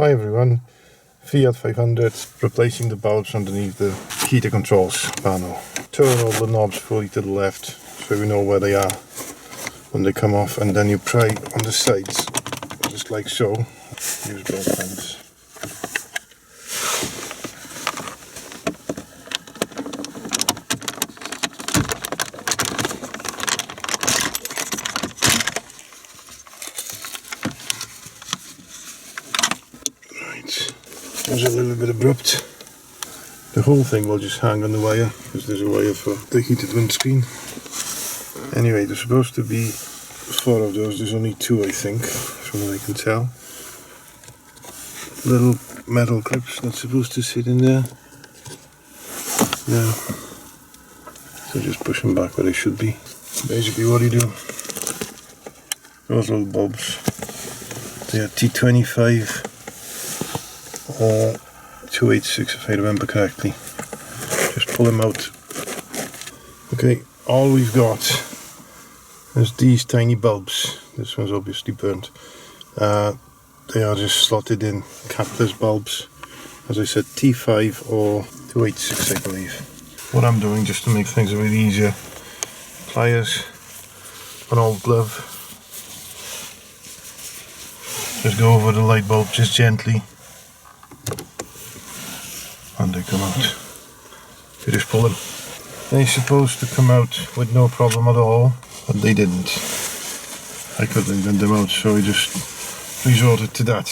Hi everyone, Fiat 500 replacing the bulbs underneath the heater controls panel. Turn all the knobs fully to the left so you know where they are when they come off, and then you pry on the sides just like so. Use both hands. It's a little bit abrupt. The whole thing will just hang on the wire because there's a wire for the heated windscreen. Anyway, there's supposed to be 4 of those. There's only 2, I think, from what I can tell. Little metal clips that's supposed to sit in there. Yeah. So just push them back where they should be. Basically, what do you do? Those little bulbs. They are T25. Or 286 if I remember correctly. Just pull them out. Okay, all we've got is these tiny bulbs. This one's obviously burnt. They are just slotted in capless bulbs. As I said, T5 or 286 I believe. What I'm doing, just to make things a bit easier, pliers, an old glove. Just go over the light bulb just gently. And they come out. You just pull them. They're supposed to come out with no problem at all, but they didn't. I couldn't get them out, so I just resorted to that.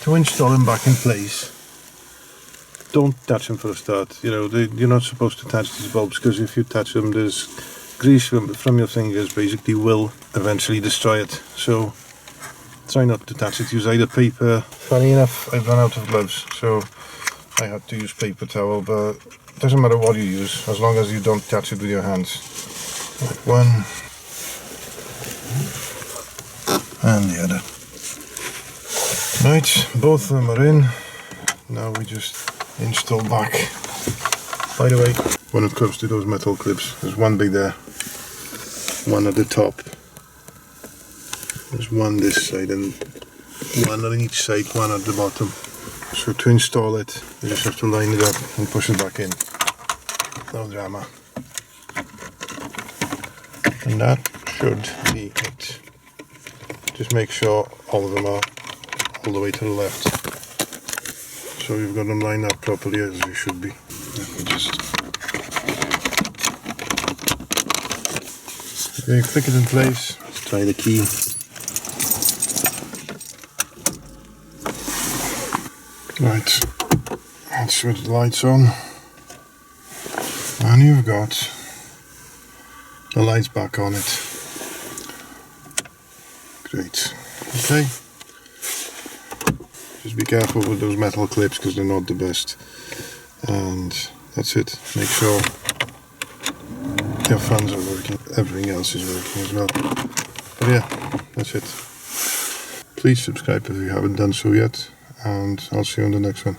To install them back in place, don't touch them for a start. You know, you're not supposed to touch these bulbs, because if you touch them, there's grease from your fingers basically will eventually destroy it. So try not to touch it. Use either paper. Funny enough, I've run out of gloves, so I had to use paper towel, but it doesn't matter what you use, as long as you don't touch it with your hands. Like one, and the other. Right, both of them are in. Now we just install back. By the way, when it comes to those metal clips, there's one big there, one at the top. There's one this side and one on each side, one at the bottom. So to install it, you just have to line it up and push it back in. No drama. And that should be it. Just make sure all of them are all the way to the left. So you've got them lined up properly as they should be. Okay, click it in place. Let's try the key. Right, let's switch the lights on, and you've got the lights back on it. Great. Okay, just be careful with those metal clips because they're not the best, and that's it. Make sure your fans are working, everything else is working as well. But yeah, that's it. Please subscribe if you haven't done so yet, and I'll see you on the next one.